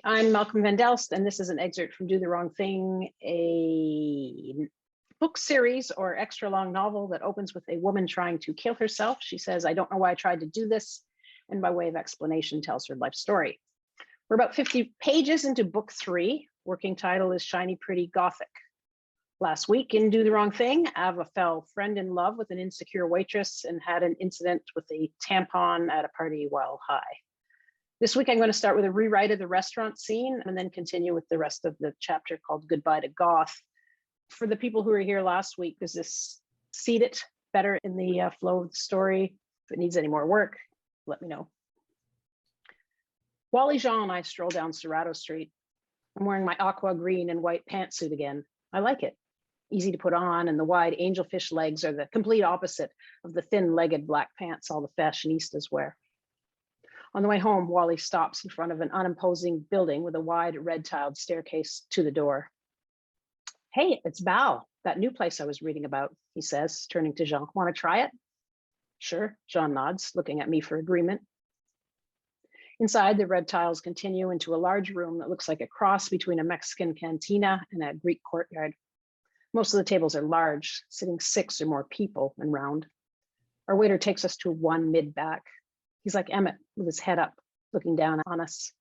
I'm Malcolm Van Delst, and this is an excerpt from Do the Wrong Thing, a book series or extra long novel that opens with a woman trying to kill herself. She says, "I don't know why I tried to do this," and by way of explanation tells her life story. We're about 50 pages into book 3. Working title is Shiny Pretty Gothic. Last week in Do the Wrong Thing, Ava fell friend in love with an insecure waitress and had an incident with a tampon at a party while high. This week, I'm going to start with a rewrite of the restaurant scene and then continue with the rest of the chapter called Goodbye to Goth. For the people who were here last week, does this seed it better in the flow of the story? If it needs any more work, let me know. Wally, Jean, and I stroll down Serrato Street. I'm wearing my aqua green and white pantsuit again. I like it. Easy to put on, and the wide angelfish legs are the complete opposite of the thin-legged black pants all the fashionistas wear. On the way home, Wally stops in front of an unimposing building with a wide red-tiled staircase to the door. "Hey, it's Bao, that new place I was reading about," he says, turning to Jean. "Want to try it?" "Sure," Jean nods, looking at me for agreement. Inside, the red tiles continue into a large room that looks like a cross between a Mexican cantina and a Greek courtyard. Most of the tables are large, sitting 6 or more people and round. Our waiter takes us to one mid-back. He's like Emmett with his head up, looking down on us.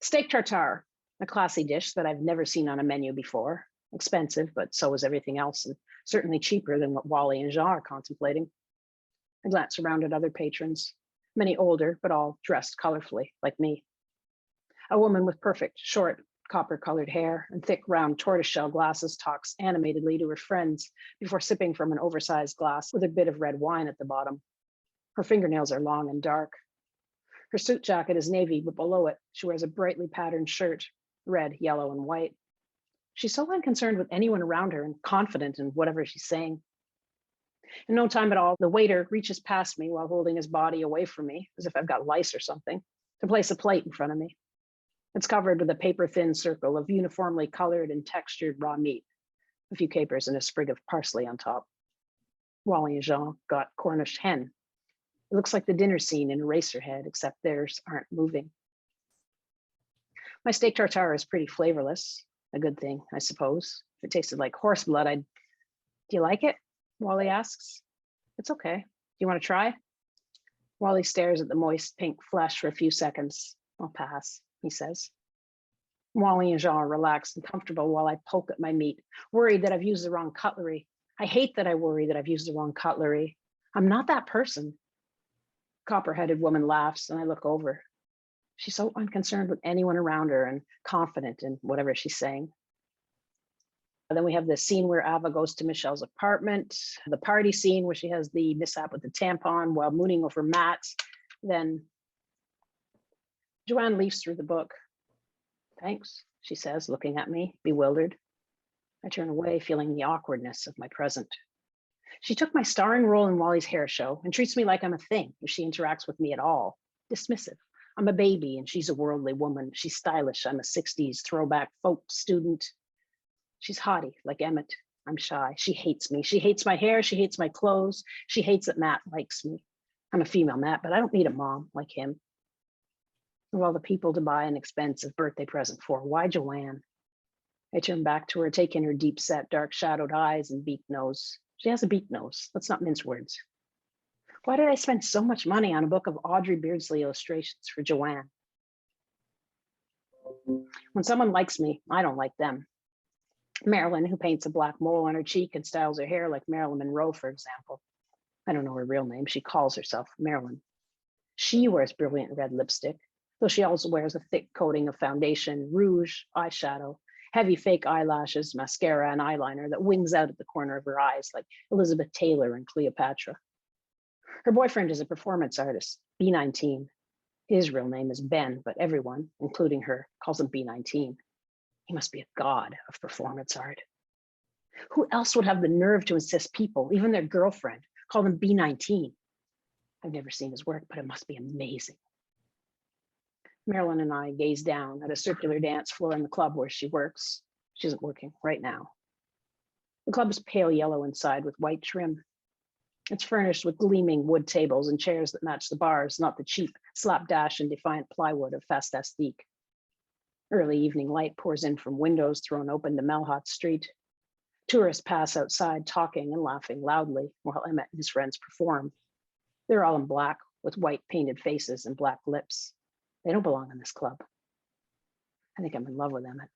Steak tartare, a classy dish that I've never seen on a menu before. Expensive, but so is everything else, and certainly cheaper than what Wally and Jean are contemplating. I glance around at other patrons, many older, but all dressed colorfully, like me. A woman with perfect, short, copper-colored hair and thick, round tortoiseshell glasses talks animatedly to her friends before sipping from an oversized glass with a bit of red wine at the bottom. Her fingernails are long and dark. Her suit jacket is navy, but below it, she wears a brightly patterned shirt, red, yellow, and white. She's so unconcerned with anyone around her and confident in whatever she's saying. In no time at all, the waiter reaches past me while holding his body away from me, as if I've got lice or something, to place a plate in front of me. It's covered with a paper-thin circle of uniformly colored and textured raw meat, a few capers and a sprig of parsley on top. Wally and Jean got Cornish hen. It looks like the dinner scene in Eraserhead, except theirs aren't moving. My steak tartare is pretty flavorless, a good thing, I suppose. If it tasted like horse blood, Do you like it? Wally asks. It's okay. Do you want to try? Wally stares at the moist pink flesh for a few seconds. I'll pass, he says. Wally and Jean are relaxed and comfortable while I poke at my meat, worried that I've used the wrong cutlery. I hate that I worry that I've used the wrong cutlery. I'm not that person. Copper-headed woman laughs, and I look over. She's so unconcerned with anyone around her and confident in whatever she's saying. And then we have the scene where Ava goes to Michelle's apartment, the party scene where she has the mishap with the tampon while mooning over Matt. Then Joanne leafs through the book. "Thanks," she says, looking at me, bewildered. I turn away, feeling the awkwardness of my present. She took my starring role in Wally's hair show and treats me like I'm a thing if she interacts with me at all. Dismissive. I'm a baby and she's a worldly woman. She's stylish. I'm a 60s throwback folk student. She's haughty, like Emmett. I'm shy. She hates me. She hates my hair. She hates my clothes. She hates that Matt likes me. I'm a female Matt, but I don't need a mom like him. Of all the people to buy an expensive birthday present for, why Joanne? I turn back to her, take in her deep-set, dark-shadowed eyes and beak nose. She has a beak nose. Let's not mince words. Why did I spend so much money on a book of Audrey Beardsley illustrations for Joanne? When someone likes me, I don't like them. Marilyn, who paints a black mole on her cheek and styles her hair like Marilyn Monroe, for example. I don't know her real name. She calls herself Marilyn. She wears brilliant red lipstick, though she also wears a thick coating of foundation, rouge, eyeshadow, heavy fake eyelashes, mascara, and eyeliner that wings out at the corner of her eyes like Elizabeth Taylor and Cleopatra. Her boyfriend is a performance artist, B19. His real name is Ben, but everyone, including her, calls him B19. He must be a god of performance art. Who else would have the nerve to insist people, even their girlfriend, call them B19? I've never seen his work, but it must be amazing. Marilyn and I gaze down at a circular dance floor in the club where she works. She isn't working right now. The club is pale yellow inside with white trim. It's furnished with gleaming wood tables and chairs that match the bars, not the cheap slapdash and defiant plywood of Fastastique. Early evening light pours in from windows thrown open to Malhat Street. Tourists pass outside talking and laughing loudly while Emmett and his friends perform. They're all in black with white painted faces and black lips. They don't belong in this club. I think I'm in love with Emmett.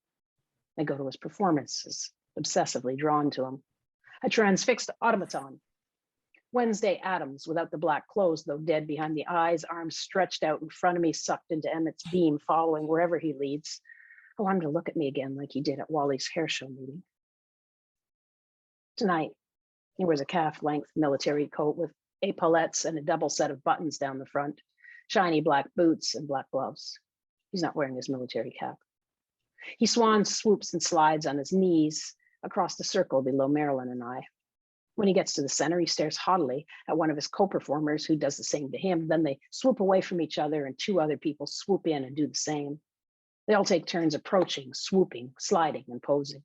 I go to his performances, obsessively drawn to him. A transfixed automaton. Wednesday Adams, without the black clothes, though dead behind the eyes, arms stretched out in front of me, sucked into Emmett's beam, following wherever he leads. I want him to look at me again like he did at Wally's hair show meeting. Tonight, he wears a calf-length military coat with epaulettes and a double set of buttons down the front, shiny black boots and black gloves. He's not wearing his military cap. He swan swoops and slides on his knees across the circle below Marilyn and I. When he gets to the center, he stares haughtily at one of his co-performers who does the same to him. Then they swoop away from each other and two other people swoop in and do the same. They all take turns approaching, swooping, sliding, and posing.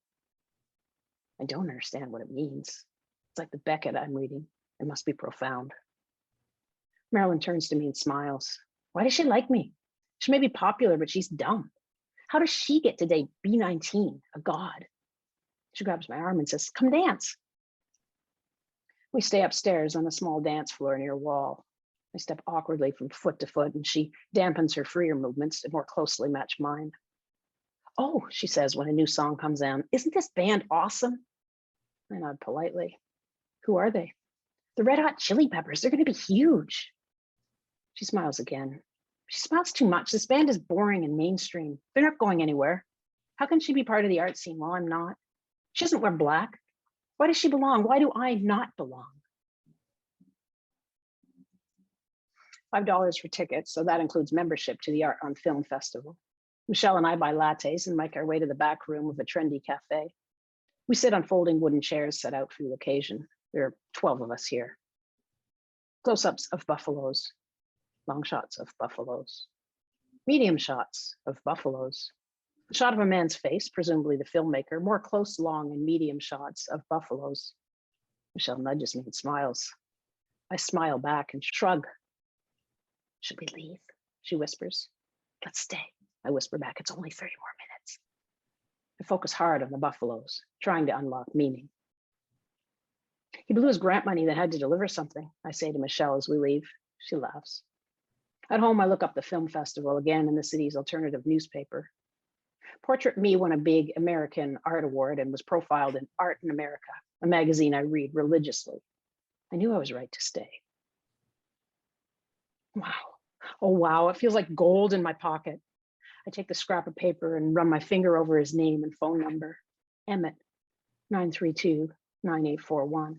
I don't understand what it means. It's like the Beckett I'm reading. It must be profound. Marilyn turns to me and smiles. Why does she like me? She may be popular, but she's dumb. How does she get to date B19, a god? She grabs my arm and says, come dance. We stay upstairs on a small dance floor near a wall. I step awkwardly from foot to foot, and she dampens her freer movements to more closely match mine. Oh, she says when a new song comes on, isn't this band awesome? I nod politely. Who are they? The Red Hot Chili Peppers. They're going to be huge. She smiles again. She smiles too much. This band is boring and mainstream. They're not going anywhere. How can she be part of the art scene while I'm not? She doesn't wear black. Why does she belong? Why do I not belong? $5 for tickets, so that includes membership to the Art on Film Festival. Michelle and I buy lattes and make our way to the back room of a trendy cafe. We sit on folding wooden chairs set out for the occasion. There are 12 of us here. Close-ups of buffaloes, long shots of buffaloes, medium shots of buffaloes. A shot of a man's face, presumably the filmmaker, more close, long, and medium shots of buffaloes. Michelle nudges me and smiles. I smile back and shrug. Should we leave? She whispers. Let's stay. I whisper back, it's only 30 more minutes. I focus hard on the buffaloes, trying to unlock meaning. He blew his grant money that had to deliver something, I say to Michelle as we leave. She laughs. At home, I look up the film festival again in the city's alternative newspaper. Portrait Me won a big American art award and was profiled in Art in America, a magazine I read religiously. I knew I was right to stay. Wow. Oh, wow. It feels like gold in my pocket. I take the scrap of paper and run my finger over his name and phone number. Emmett, 932-9841.